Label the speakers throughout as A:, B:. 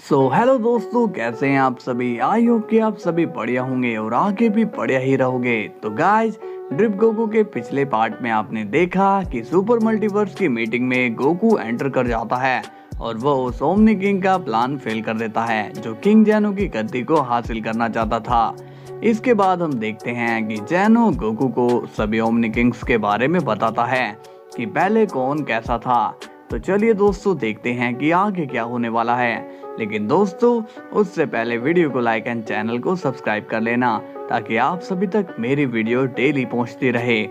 A: Hello दोस्तों, कैसे हैं आप सभी। आई होप कि आप सभी बढ़िया होंगे और आगे भी बढ़िया ही रहोगे। तो गाइस, ड्रिप गोकू के पिछले पार्ट में आपने देखा कि सुपर मल्टीवर्स की मीटिंग में गोकू एंटर कर जाता है और वो उस ओमनी किंग का प्लान फेल कर देता है जो किंग जैनो की गद्दी को हासिल करना चाहता था। इसके बाद हम देखते हैं कि जैनो गोकू को सभी ओमनी किंग्स के बारे में बताता है कि पहले कौन कैसा था। तो चलिए दोस्तों, देखते हैं कि आगे क्या होने वाला है। लेकिन दोस्तों, उससे पहले वीडियो को लाइक एंड चैनल को सब्सक्राइब कर लेना ताकि आप सभी तक मेरी वीडियो डेली पहुंचती रहे,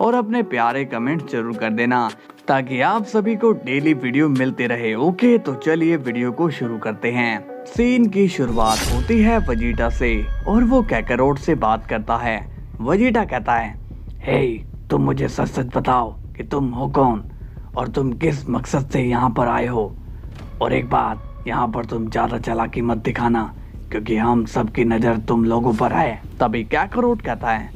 A: और अपने प्यारे कमेंट जरूर कर देना ताकि आप सभी को डेली वीडियो मिलते रहे। ओके, तो चलिए वीडियो को शुरू करते हैं। सीन की शुरुआत होती है वजीटा से और वो कैकरोट से बात करता है। वजीटा कहता है, हे तुम मुझे सच सच बताओ कि तुम हो कौन और तुम किस मकसद से यहाँ पर आए हो। और एक बात, यहाँ पर तुम ज्यादा चालाकी मत दिखाना क्योंकि हम सबकी नजर तुम लोगों पर है। तभी कैकरोट कहता है,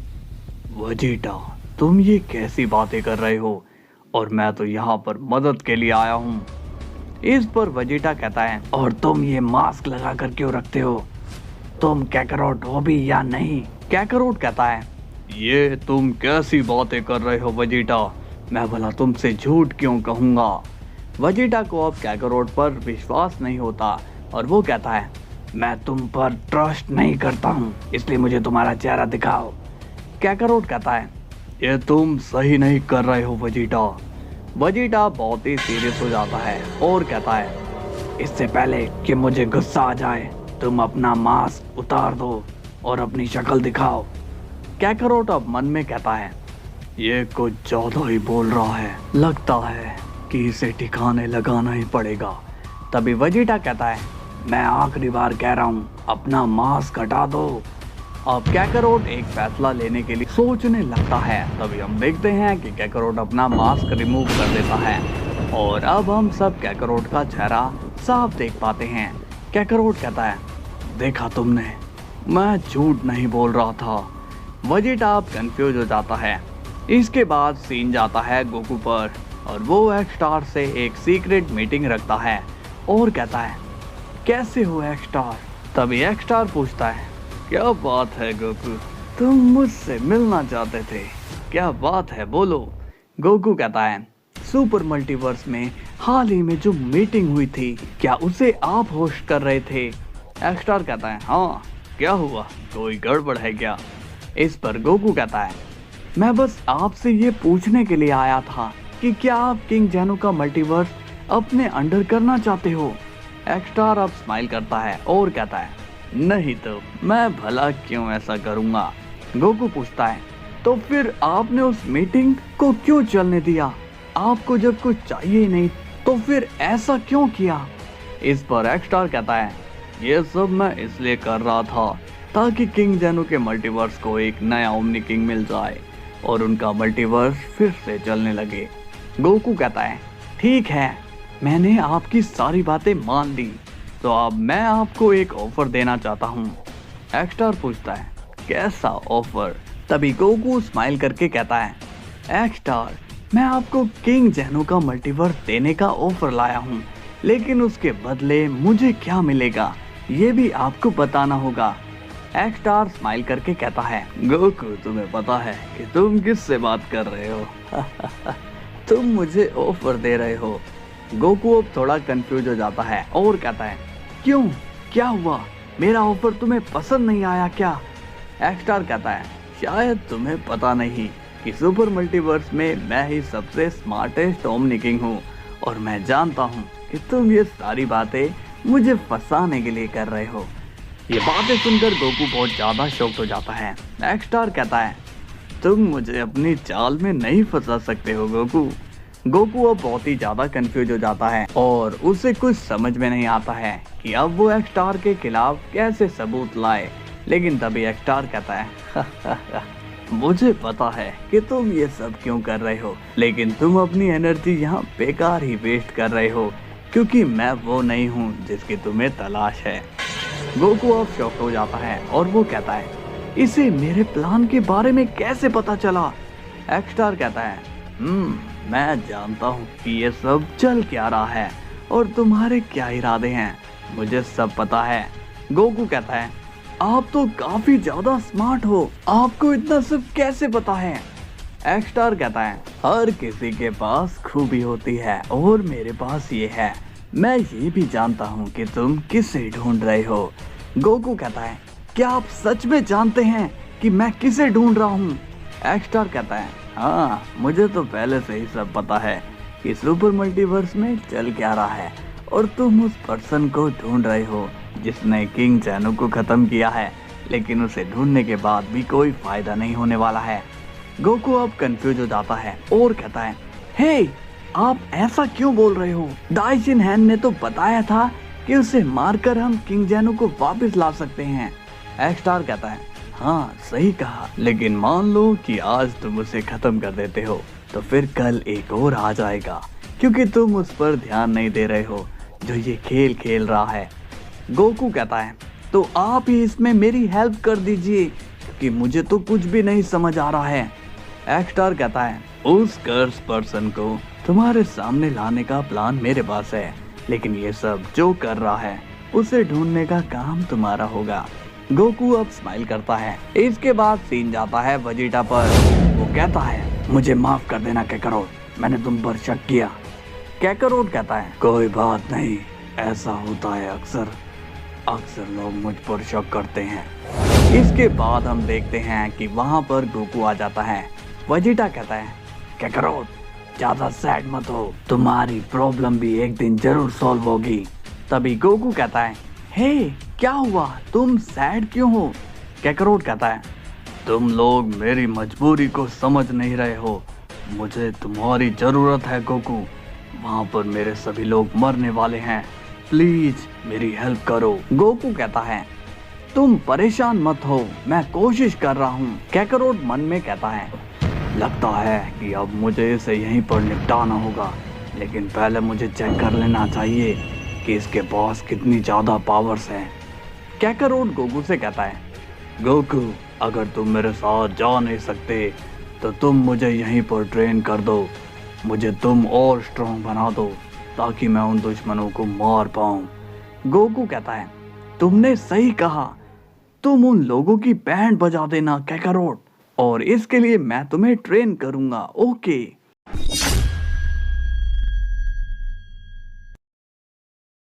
A: वजीटा तुम ये कैसी बातें कर रहे हो, और मैं तो यहाँ पर मदद के लिए आया हूँ। इस पर वजीटा कहता है, और तुम ये मास्क लगा कर क्यों रखते हो, तुम कैकरोट हो भी या नहीं। कैकरोट कहता है, ये तुम कैसी बातें कर रहे हो वजीटा, मैं भला तुमसे झूठ क्यों कहूँगा। वजीटा को अब कैकरोट पर विश्वास नहीं होता और वो कहता है, मैं तुम पर ट्रस्ट नहीं करता हूँ, इसलिए मुझे तुम्हारा चेहरा दिखाओ। कैकरोट कहता है, ये तुम सही नहीं कर रहे हो वजीटा। वजीटा बहुत ही सीरियस हो जाता है और कहता है, इससे पहले कि मुझे गुस्सा आ जाए तुम अपना मास्क उतार दो और अपनी शक्ल दिखाओ। कैकरोट अब मन में कहता है, ये कुछ ज्यादा ही बोल रहा है, लगता है कि इसे ठिकाने लगाना ही पड़ेगा। तभी वजीटा कहता है, मैं आखिरी बार कह रहा हूँ, अपना मास्क हटा दो। अब कैकरोट एक फैसला लेने के लिए सोचने लगता है। तभी हम देखते हैं कि कैकरोट अपना मास्क रिमूव कर देता है और अब हम सब कैकरोट का चेहरा साफ देख पाते हैं। कैकरोट कहता है, देखा तुमने, मैं झूठ नहीं बोल रहा था। वजीटा अब कंफ्यूज हो जाता है। इसके बाद सीन जाता है गोकू पर और वो एक्स स्टार से एक सीक्रेट मीटिंग रखता है और कहता है, कैसे हो एक्स स्टार। तभी एक्स स्टार पूछता है, क्या बात है गोकू, तुम मुझसे मिलना चाहते थे, क्या बात है बोलो। गोकू कहता है, सुपर मल्टीवर्स में हाल ही में जो मीटिंग हुई थी, क्या उसे आप होस्ट कर रहे थे। एक्स स्टार कहता है, हाँ क्या हुआ, कोई गड़बड़ है क्या। इस पर गोकू कहता है, मैं बस आपसे ये पूछने के लिए आया था कि क्या आप किंग जैनो का मल्टीवर्स अपने अंडर करना चाहते हो। एक्स स्टार अब स्माइल करता है और कहता है, नहीं तो मैं भला क्यों ऐसा करूंगा। गोकू पूछता है, तो फिर आपने उस मीटिंग को क्यों चलने दिया, आपको जब कुछ चाहिए ही नहीं तो फिर ऐसा क्यों किया। इस पर एक्स स्टार कहता है, ये सब मैं इसलिए कर रहा था ताकि किंग जैनो के मल्टीवर्स को एक नया ओमनी किंग मिल जाए और उनका मल्टीवर्स फिर से चलने लगे। गोकू कहता है, ठीक है, मैंने आपकी सारी बातें मान ली, तो अब मैं आपको एक ऑफर देना चाहता हूँ। एक्स स्टार पूछता है, कैसा ऑफर। तभी गोकू स्माइल करके कहता है, एक्स स्टार, मैं आपको किंग जैनो का मल्टीवर्स देने का ऑफर लाया हूँ, लेकिन उसके बदले मुझे क्या मिलेगा ये भी आपको बताना होगा। एक्स स्टार स्माइल करके कहता है, गोकू तुम्हें पता है कि तुम किससे बात कर रहे हो। तुम मुझे ऑफर दे रहे हो। गोकू अब थोड़ा कंफ्यूज हो जाता है और कहता है, क्यों, क्या हुआ, मेरा ऑफर तुम्हें पसंद नहीं आया क्या। एक्स स्टार कहता है, शायद तुम्हें पता नहीं कि सुपर मल्टीवर्स में मैं ही सबसे स्मार्टेस्ट ओमनी किंग हूँ, और मैं जानता हूँ कि तुम ये सारी बातें मुझे फंसाने के लिए कर रहे हो। ये बातें सुनकर गोकू बहुत ज्यादा शॉक्ड हो जाता है। एक्स स्टार कहता है, तुम मुझे अपनी चाल में नहीं फंसा सकते हो गोकू। गोकू अब बहुत ही ज्यादा कंफ्यूज हो जाता है और उसे कुछ समझ में नहीं आता है कि अब वो एक्स स्टार के खिलाफ कैसे सबूत लाए। लेकिन तभी एक्स स्टार कहता है, मुझे पता है कि तुम ये सब क्यों कर रहे हो, लेकिन तुम अपनी एनर्जी यहाँ बेकार ही वेस्ट कर रहे हो, क्योंकि मैं वो नहीं हूँ जिसकी तुम्हें तलाश है। गोकू अब शॉक हो जाता है और वो कहता है, इसे मेरे प्लान के बारे में कैसे पता चला। एक्स स्टार कहता है, मैं जानता हूँ कि ये सब चल क्या रहा है और तुम्हारे क्या इरादे हैं। मुझे सब पता है। गोकू कहता है आप तो काफी ज्यादा स्मार्ट हो, आपको इतना सब कैसे पता है? एक्स स्टार कहता है हर किसी के पास खूबी होती है और मेरे पास ये है। मैं ये भी जानता हूँ कि तुम किसे ढूंढ रहे हो। गोकू कहता है क्या आप सच में जानते हैं कि मैं किसे ढूंढ रहा हूँ? एक्स स्टार कहता है हाँ, मुझे तो पहले से ही सब पता है कि सुपर मल्टीवर्स में चल क्या रहा है और तुम उस पर्सन को ढूंढ रहे हो जिसने किंग जैनो को खत्म किया है, लेकिन उसे ढूंढने के बाद भी कोई फायदा नहीं होने वाला है। गोकू अब कंफ्यूज हो जाता है और कहता है हे, आप ऐसा क्यों बोल रहे हो? दाइशिन हैन ने तो बताया था कि उसे मारकर हम किंग जैनो को वापस ला सकते हैं। एक्स स्टार कहता है हाँ सही कहा, लेकिन मान लो कि आज तुम उसे खत्म कर देते हो तो फिर कल एक और आ जाएगा, क्योंकि तुम उस पर ध्यान नहीं दे रहे हो जो ये खेल खेल रहा है। गोकू कहता है तो आप ही इसमें मेरी हेल्प कर दीजिए क्योंकि मुझे तो कुछ भी नहीं समझ आ रहा है। एक्स स्टार कहता है उस कर्स पर्सन को तुम्हारे सामने लाने का प्लान मेरे पास है, लेकिन ये सब जो कर रहा है उसे ढूंढने का काम तुम्हारा होगा। गोकू अब स्माइल करता है। इसके बाद सीन जाता है वेजिटा पर। वो कहता है मुझे माफ कर देना कैकरोट, मैंने तुम पर शक किया। कैकरोट कहता है कोई बात नहीं, ऐसा होता है अक्सर लोग मुझ पर शक करते हैं। इसके बाद हम देखते हैं कि वहाँ पर गोकू आ जाता है। वेजिटा कहता है कैकरोट ज्यादा सैड मत हो, तुम्हारी प्रॉब्लम भी एक दिन जरूर सॉल्व होगी। तभी गोकू कहता है हे क्या हुआ, तुम सैड क्यों हो? कैकरोट कहता है तुम लोग मेरी मजबूरी को समझ नहीं रहे हो, मुझे तुम्हारी जरूरत है गोकू, वहाँ पर मेरे सभी लोग मरने वाले हैं, प्लीज मेरी हेल्प करो। गोकू कहता है तुम परेशान मत हो, मैं कोशिश कर रहा हूँ। कैकरोट मन में कहता है लगता है कि अब मुझे इसे यहीं पर निपटाना होगा, लेकिन पहले मुझे चेक कर लेना चाहिए कि इसके पास कितनी ज्यादा पावर्स हैं। कैकरोट गोकू से कहता है गोकू अगर तुम मेरे साथ जा नहीं सकते तो तुम मुझे यहीं पर ट्रेन कर दो, मुझे तुम और स्ट्रॉन्ग बना दो ताकि मैं उन दुश्मनों को मार पाऊं। गोकू कहता है तुमने सही कहा, तुम उन लोगों की बैंड बजा देना कैकरोट, और इसके लिए मैं तुम्हें ट्रेन करूंगा। ओके।